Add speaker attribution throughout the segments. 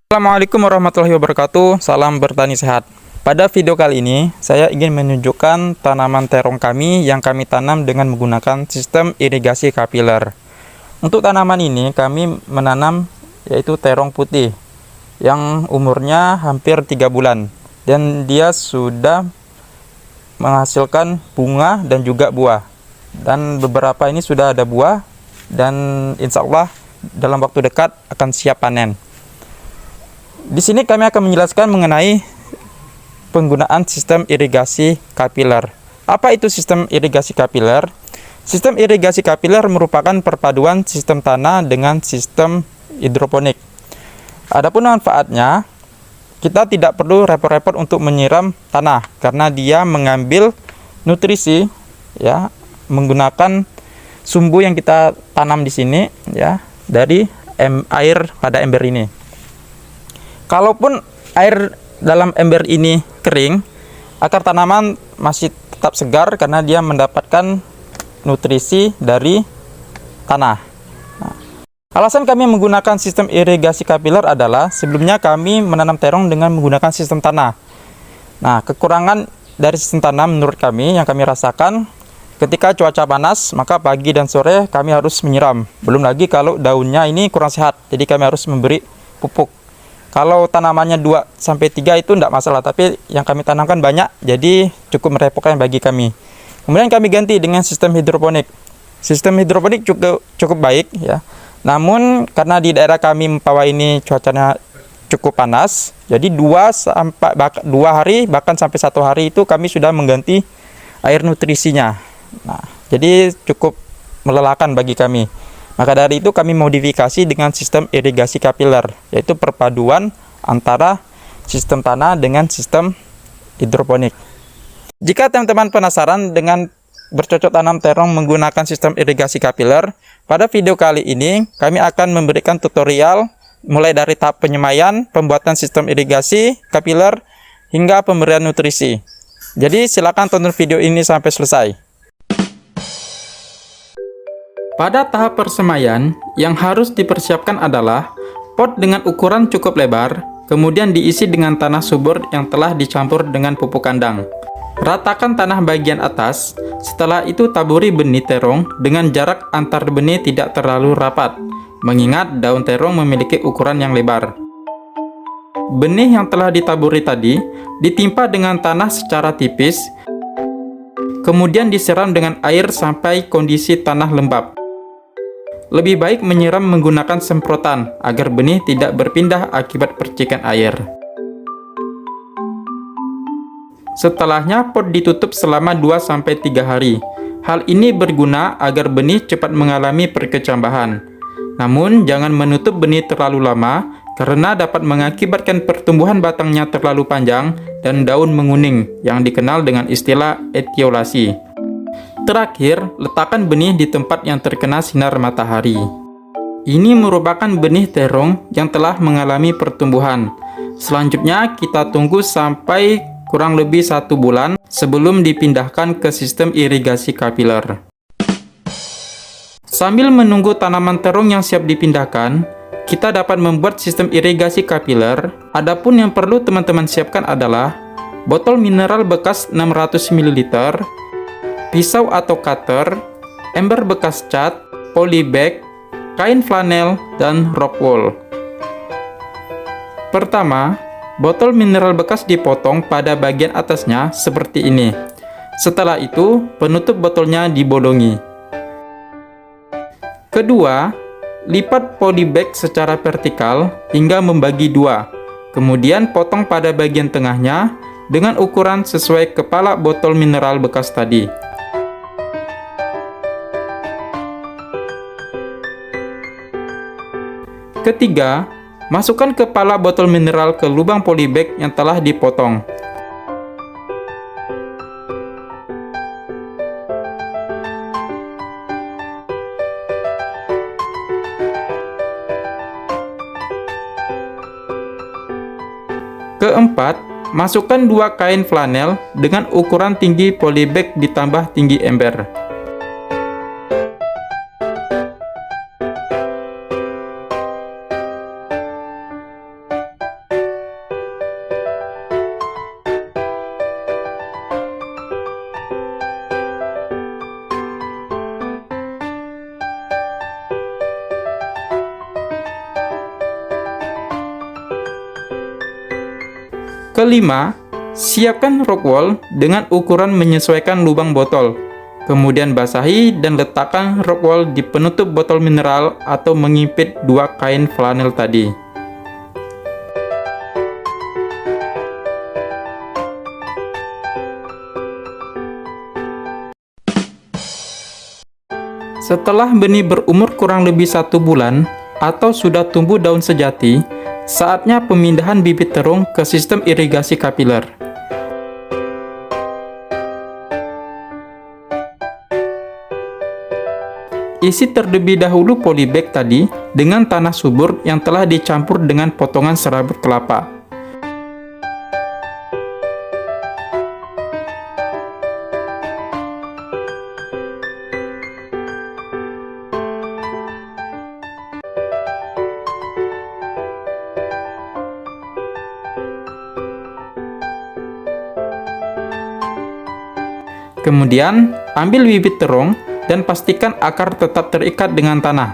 Speaker 1: Assalamualaikum warahmatullahi wabarakatuh. Salam bertani sehat. Pada video kali ini, saya ingin menunjukkan tanaman terong kami yang kami tanam dengan menggunakan sistem irigasi kapiler. Untuk tanaman ini, kami menanam yaitu terong putih yang umurnya hampir 3 bulan. Dan dia sudah menghasilkan bunga dan juga buah. Dan beberapa ini sudah ada buah dan insya Allah dalam waktu dekat akan siap panen. Di sini kami akan menjelaskan mengenai penggunaan sistem irigasi kapiler. Apa itu sistem irigasi kapiler? Sistem irigasi kapiler merupakan perpaduan sistem tanah dengan sistem hidroponik. Adapun manfaatnya, kita tidak perlu repot-repot untuk menyiram tanah karena dia mengambil nutrisi ya menggunakan sumbu yang kita tanam di sini ya dari air pada ember ini. Kalaupun air dalam ember ini kering, akar tanaman masih tetap segar karena dia mendapatkan nutrisi dari tanah. Nah, alasan kami menggunakan sistem irigasi kapiler adalah sebelumnya kami menanam terong dengan menggunakan sistem tanah. Nah, kekurangan dari sistem tanah menurut kami yang kami rasakan ketika cuaca panas, maka pagi dan sore kami harus menyiram. Belum lagi kalau daunnya ini kurang sehat, jadi kami harus memberi pupuk. Kalau tanamannya 2-3 itu tidak masalah, tapi yang kami tanamkan banyak, jadi cukup merepotkan bagi kami. Kemudian kami ganti dengan sistem hidroponik. Sistem hidroponik cukup baik ya. Namun karena di daerah kami Mempawah ini cuacanya cukup panas, jadi 2 hari bahkan sampai 1 hari itu kami sudah mengganti air nutrisinya. Nah, jadi cukup melelahkan bagi kami. Maka dari itu kami modifikasi dengan sistem irigasi kapiler, yaitu perpaduan antara sistem tanah dengan sistem hidroponik. Jika teman-teman penasaran dengan bercocok tanam terong menggunakan sistem irigasi kapiler, pada video kali ini kami akan memberikan tutorial mulai dari tahap penyemaian, pembuatan sistem irigasi kapiler, hingga pemberian nutrisi. Jadi silakan tonton video ini sampai selesai. Pada tahap persemaian, yang harus dipersiapkan adalah pot dengan ukuran cukup lebar, kemudian diisi dengan tanah subur yang telah dicampur dengan pupuk kandang. Ratakan tanah bagian atas, setelah itu taburi benih terong dengan jarak antar benih tidak terlalu rapat, mengingat daun terong memiliki ukuran yang lebar. Benih yang telah ditaburi tadi ditimpa dengan tanah secara tipis, kemudian disiram dengan air sampai kondisi tanah lembab. Lebih baik menyiram menggunakan semprotan agar benih tidak berpindah akibat percikan air. Setelahnya pot ditutup selama 2-3 hari. Hal ini berguna agar benih cepat mengalami perkecambahan. Namun jangan menutup benih terlalu lama karena dapat mengakibatkan pertumbuhan batangnya terlalu panjang dan daun menguning yang dikenal dengan istilah etiolasi. Terakhir, letakkan benih di tempat yang terkena sinar matahari. Ini merupakan benih terong yang telah mengalami pertumbuhan. Selanjutnya, kita tunggu sampai kurang lebih 1 bulan sebelum dipindahkan ke sistem irigasi kapiler. Sambil menunggu tanaman terong yang siap dipindahkan, kita dapat membuat sistem irigasi kapiler. Adapun yang perlu teman-teman siapkan adalah botol mineral bekas 600 ml, pisau atau cutter, ember bekas cat, polybag, kain flanel, dan rock wool. Pertama, botol mineral bekas dipotong pada bagian atasnya seperti ini. Setelah itu, penutup botolnya dibolongi. Kedua, lipat polybag secara vertikal hingga membagi 2. Kemudian potong pada bagian tengahnya dengan ukuran sesuai kepala botol mineral bekas tadi. Ketiga, masukkan kepala botol mineral ke lubang polybag yang telah dipotong. Keempat, masukkan 2 kain flanel dengan ukuran tinggi polybag ditambah tinggi ember. Kelima, siapkan rock wool dengan ukuran menyesuaikan lubang botol. Kemudian basahi dan letakkan rock wool di penutup botol mineral atau mengimpit dua kain flanel tadi. Setelah benih berumur kurang lebih 1 bulan atau sudah tumbuh daun sejati, saatnya pemindahan bibit terung ke sistem irigasi kapiler. Isi terlebih dahulu polybag tadi dengan tanah subur yang telah dicampur dengan potongan serabut kelapa. Kemudian, ambil bibit terung dan pastikan akar tetap terikat dengan tanah.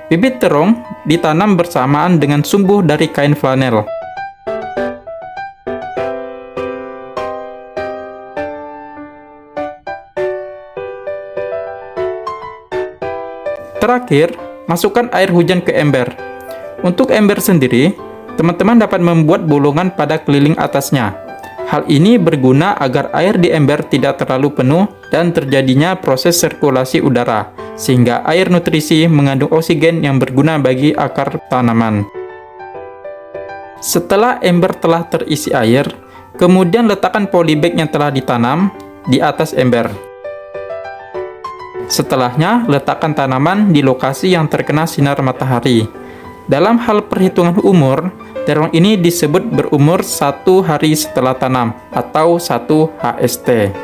Speaker 1: Bibit terung ditanam bersamaan dengan sumbu dari kain flanel. Terakhir, masukkan air hujan ke ember. Untuk ember sendiri, teman-teman dapat membuat bolongan pada keliling atasnya. Hal ini berguna agar air di ember tidak terlalu penuh dan terjadinya proses sirkulasi udara, sehingga air nutrisi mengandung oksigen yang berguna bagi akar tanaman. Setelah ember telah terisi air, kemudian letakkan polybag yang telah ditanam di atas ember. Setelahnya, letakkan tanaman di lokasi yang terkena sinar matahari. Dalam hal perhitungan umur, terong ini disebut berumur 1 hari setelah tanam atau 1 HST.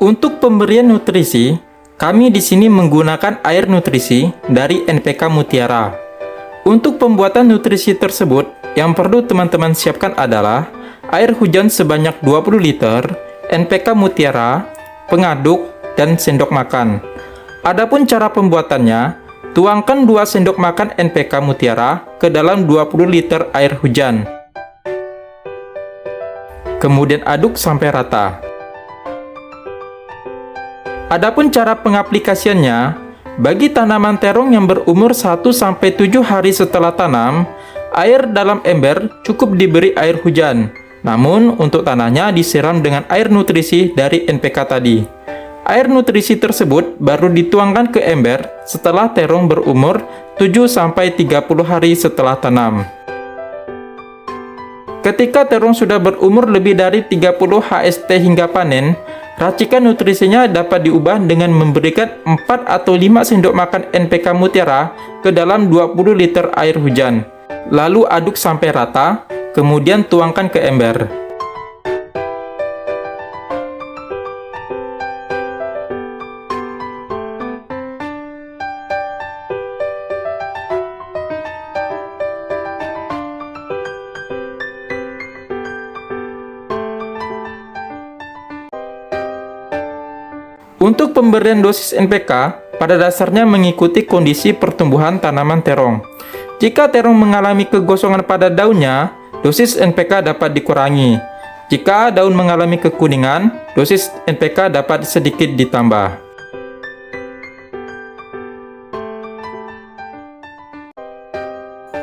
Speaker 1: Untuk pemberian nutrisi, kami di sini menggunakan air nutrisi dari NPK Mutiara. Untuk pembuatan nutrisi tersebut, yang perlu teman-teman siapkan adalah air hujan sebanyak 20 liter, NPK Mutiara, pengaduk, dan sendok makan. Adapun cara pembuatannya, tuangkan 2 sendok makan NPK Mutiara ke dalam 20 liter air hujan. Kemudian aduk sampai rata. Adapun cara pengaplikasiannya, bagi tanaman terong yang berumur 1-7 hari setelah tanam, air dalam ember cukup diberi air hujan. Namun, untuk tanahnya disiram dengan air nutrisi dari NPK tadi. Air nutrisi tersebut baru dituangkan ke ember setelah terong berumur 7-30 hari setelah tanam. Ketika terong sudah berumur lebih dari 30 HST hingga panen, racikan nutrisinya dapat diubah dengan memberikan 4 atau 5 sendok makan NPK Mutiara ke dalam 20 liter air hujan. Lalu aduk sampai rata, kemudian tuangkan ke ember. Untuk pemberian dosis NPK, pada dasarnya mengikuti kondisi pertumbuhan tanaman terong. Jika terong mengalami kegosongan pada daunnya, dosis NPK dapat dikurangi. Jika daun mengalami kekuningan, dosis NPK dapat sedikit ditambah.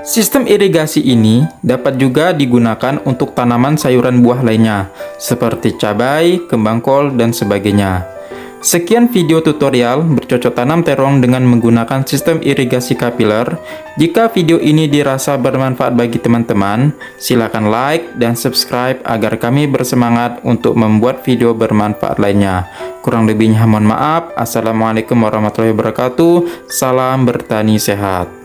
Speaker 1: Sistem irigasi ini dapat juga digunakan untuk tanaman sayuran buah lainnya, seperti cabai, kembang kol, dan sebagainya. Sekian video tutorial bercocok tanam terong dengan menggunakan sistem irigasi kapiler. Jika video ini dirasa bermanfaat bagi teman-teman, silakan like dan subscribe agar kami bersemangat untuk membuat video bermanfaat lainnya. Kurang lebihnya mohon maaf. Assalamualaikum warahmatullahi wabarakatuh. Salam bertani sehat.